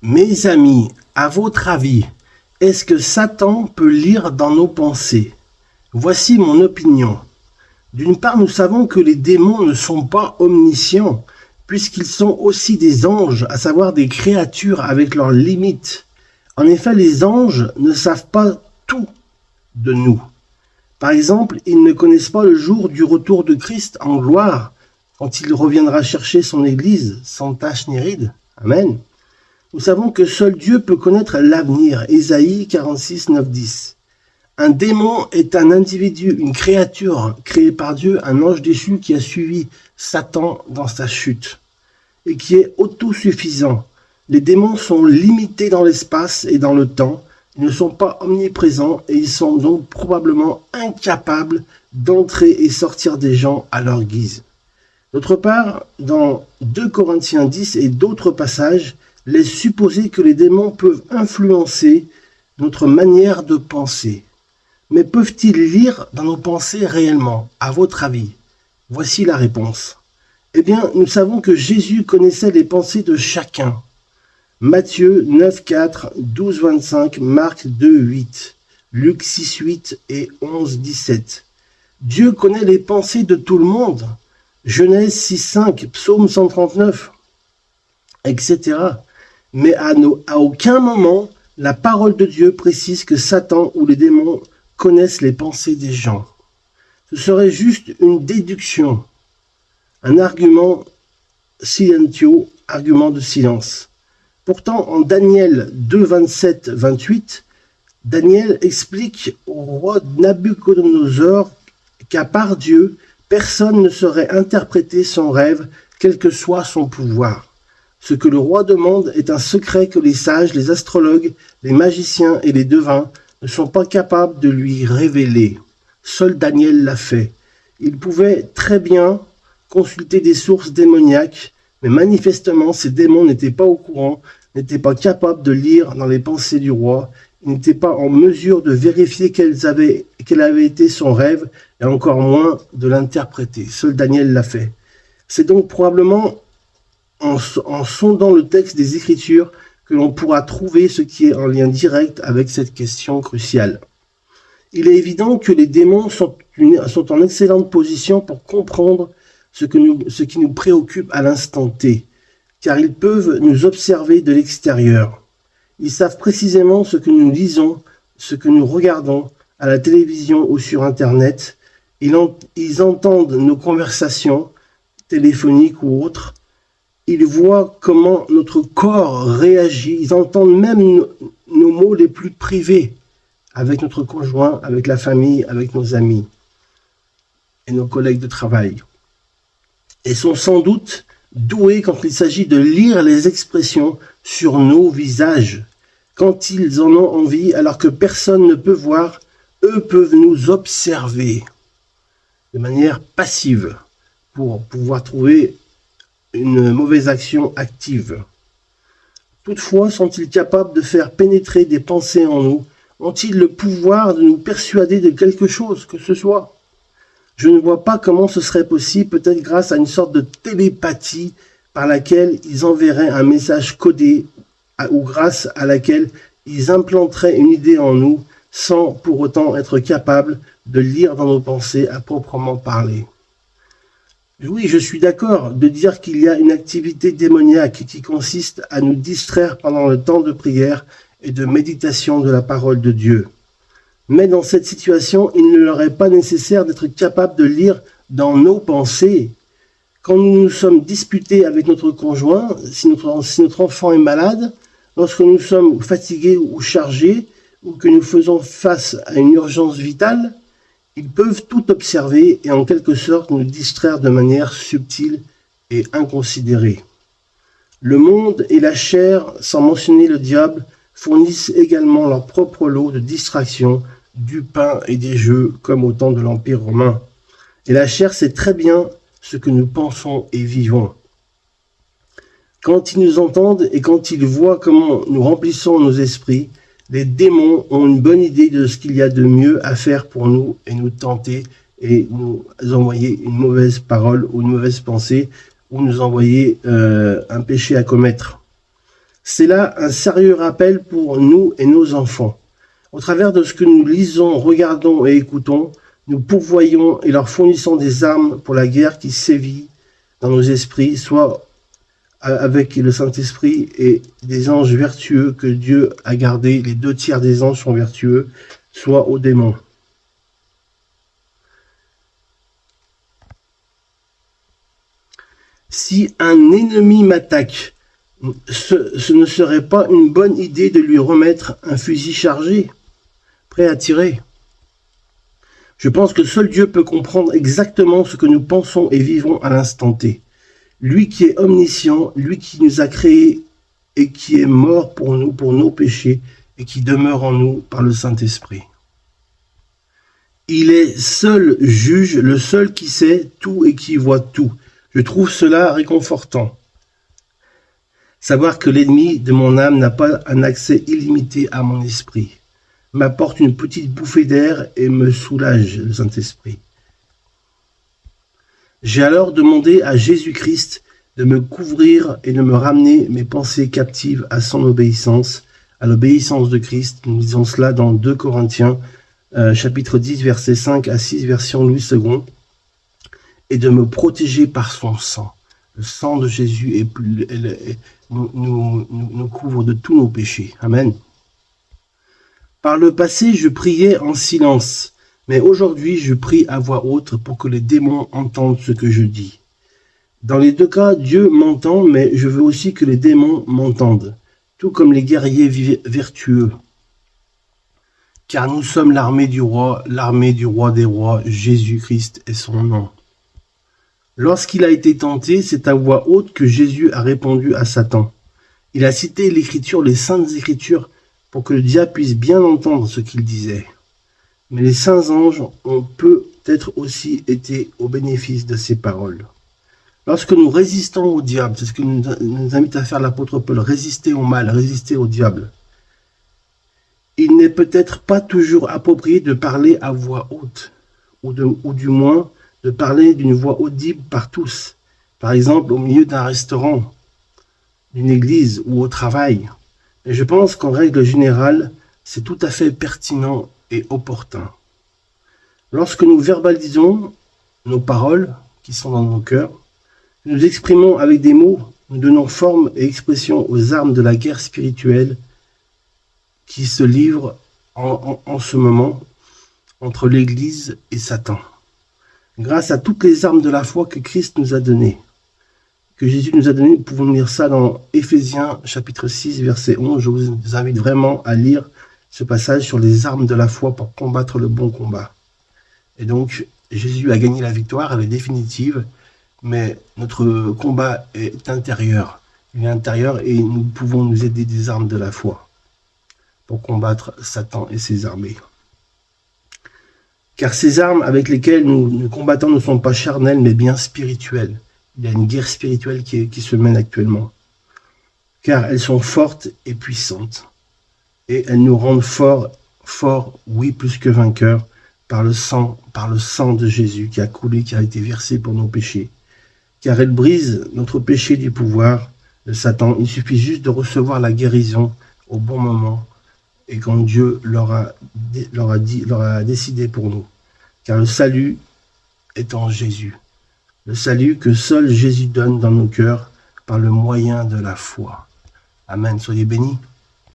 Mes amis, à votre avis, est-ce que Satan peut lire dans nos pensées? Voici mon opinion. D'une part, nous savons que les démons ne sont pas omniscients, puisqu'ils sont aussi des anges, à savoir des créatures avec leurs limites. En effet, les anges ne savent pas tout de nous. Par exemple, ils ne connaissent pas le jour du retour de Christ en gloire, quand il reviendra chercher son Église sans tache ni ride. Amen. Nous savons que seul Dieu peut connaître l'avenir. Ésaïe 46, 9, 10. Un démon est un individu, une créature créée par Dieu, un ange déchu qui a suivi Satan dans sa chute et qui est autosuffisant. Les démons sont limités dans l'espace et dans le temps. Ils ne sont pas omniprésents et ils sont donc probablement incapables d'entrer et sortir des gens à leur guise. D'autre part, dans 2 Corinthiens 10 et d'autres passages, laisse supposer que les démons peuvent influencer notre manière de penser. Mais peuvent-ils lire dans nos pensées réellement, à votre avis? Voici la réponse. Eh bien, nous savons que Jésus connaissait les pensées de chacun. Matthieu 9, 4, 12, 25, Marc 2, 8, Luc 6, 8 et 11, 17. Dieu connaît les pensées de tout le monde. Genèse 6, 5, Psaume 139, etc. Mais à aucun moment, la parole de Dieu précise que Satan ou les démons connaissent les pensées des gens. Ce serait juste une déduction, un argument silentio, argument de silence. Pourtant, en Daniel 2, 27, 28, Daniel explique au roi Nabuchodonosor qu'à part Dieu, personne ne saurait interpréter son rêve, quel que soit son pouvoir. Ce que le roi demande est un secret que les sages, les astrologues, les magiciens et les devins ne sont pas capables de lui révéler. Seul Daniel l'a fait. Il pouvait très bien consulter des sources démoniaques, mais manifestement ces démons n'étaient pas au courant, n'étaient pas capables de lire dans les pensées du roi, ils n'étaient pas en mesure de vérifier quel avait été son rêve, et encore moins de l'interpréter. Seul Daniel l'a fait. C'est donc probablement en sondant le texte des Écritures que l'on pourra trouver ce qui est en lien direct avec cette question cruciale. Il est évident que les démons sont en excellente position pour comprendre ce qui nous préoccupe à l'instant T, car ils peuvent nous observer de l'extérieur. Ils savent précisément ce que nous lisons, ce que nous regardons à la télévision ou sur Internet. Ils entendent nos conversations téléphoniques ou autres. Ils voient comment notre corps réagit. Ils entendent même nos mots les plus privés avec notre conjoint, avec la famille, avec nos amis et nos collègues de travail. Et sont sans doute doués quand il s'agit de lire les expressions sur nos visages. Quand ils en ont envie, alors que personne ne peut voir, eux peuvent nous observer de manière passive pour pouvoir trouver une mauvaise action active. Toutefois, sont-ils capables de faire pénétrer des pensées en nous? Ont-ils le pouvoir de nous persuader de quelque chose que ce soit? Je ne vois pas comment ce serait possible, peut-être grâce à une sorte de télépathie par laquelle ils enverraient un message codé ou grâce à laquelle ils implanteraient une idée en nous sans pour autant être capables de lire dans nos pensées à proprement parler. Oui, je suis d'accord de dire qu'il y a une activité démoniaque qui consiste à nous distraire pendant le temps de prière et de méditation de la parole de Dieu. Mais dans cette situation, il ne leur est pas nécessaire d'être capable de lire dans nos pensées. Quand nous nous sommes disputés avec notre conjoint, si notre enfant est malade, lorsque nous sommes fatigués ou chargés, ou que nous faisons face à une urgence vitale, ils peuvent tout observer et en quelque sorte nous distraire de manière subtile et inconsidérée. Le monde et la chair, sans mentionner le diable, fournissent également leur propre lot de distractions, du pain et des jeux, comme au temps de l'Empire romain. Et la chair sait très bien ce que nous pensons et vivons. Quand ils nous entendent et quand ils voient comment nous remplissons nos esprits, les démons ont une bonne idée de ce qu'il y a de mieux à faire pour nous et nous tenter et nous envoyer une mauvaise parole ou une mauvaise pensée ou nous envoyer un péché à commettre. C'est là un sérieux rappel pour nous et nos enfants. Au travers de ce que nous lisons, regardons et écoutons, nous pourvoyons et leur fournissons des armes pour la guerre qui sévit dans nos esprits, soit avec le Saint-Esprit et des anges vertueux que Dieu a gardés. Les 2/3 des anges sont vertueux, soit aux démons. Si un ennemi m'attaque, ce ne serait pas une bonne idée de lui remettre un fusil chargé, prêt à tirer. Je pense que seul Dieu peut comprendre exactement ce que nous pensons et vivons à l'instant T. Lui qui est omniscient, lui qui nous a créés et qui est mort pour nous, pour nos péchés, et qui demeure en nous par le Saint-Esprit. Il est seul juge, le seul qui sait tout et qui voit tout. Je trouve cela réconfortant. Savoir que l'ennemi de mon âme n'a pas un accès illimité à mon esprit, m'apporte une petite bouffée d'air et me soulage, le Saint-Esprit. J'ai alors demandé à Jésus-Christ de me couvrir et de me ramener mes pensées captives à son obéissance, à l'obéissance de Christ. Nous lisons cela dans 2 Corinthiens, chapitre 10, versets 5 à 6, version Louis II, et de me protéger par son sang. Le sang de Jésus nous couvre de tous nos péchés. Amen. Par le passé, je priais en silence, mais aujourd'hui, je prie à voix haute pour que les démons entendent ce que je dis. Dans les 2 cas, Dieu m'entend, mais je veux aussi que les démons m'entendent, tout comme les guerriers vertueux. Car nous sommes l'armée du roi des rois, Jésus-Christ est son nom. Lorsqu'il a été tenté, c'est à voix haute que Jésus a répondu à Satan. Il a cité l'Écriture, les Saintes Écritures, pour que le diable puisse bien entendre ce qu'il disait. Mais les saints anges ont peut-être aussi été au bénéfice de ces paroles. Lorsque nous résistons au diable, c'est ce que nous invite à faire l'apôtre Paul, résister au mal, résister au diable. Il n'est peut-être pas toujours approprié de parler à voix haute, ou du moins de parler d'une voix audible par tous. Par exemple, au milieu d'un restaurant, d'une église ou au travail. Mais je pense qu'en règle générale, c'est tout à fait pertinent et opportun. Lorsque nous verbalisons nos paroles qui sont dans nos cœurs, nous exprimons avec des mots, nous donnons forme et expression aux armes de la guerre spirituelle qui se livrent en ce moment entre l'Église et Satan. Grâce à toutes les armes de la foi que Christ nous a données, que Jésus nous a données, nous pouvons lire ça dans Éphésiens chapitre 6, verset 11. Je vous invite vraiment à lire ce passage sur les armes de la foi pour combattre le bon combat. Et donc, Jésus a gagné la victoire, elle est définitive, mais notre combat est intérieur. Il est intérieur et nous pouvons nous aider des armes de la foi pour combattre Satan et ses armées. Car ces armes avec lesquelles nous combattons ne sont pas charnelles, mais bien spirituelles. Il y a une guerre spirituelle qui se mène actuellement. Car elles sont fortes et puissantes. Et elles nous rendent forts, oui, plus que vainqueurs, par le sang de Jésus qui a coulé, qui a été versé pour nos péchés. Car elles brisent notre péché du pouvoir de Satan. Il suffit juste de recevoir la guérison au bon moment et quand Dieu leur a décidé pour nous. Car le salut est en Jésus. Le salut que seul Jésus donne dans nos cœurs par le moyen de la foi. Amen. Soyez bénis.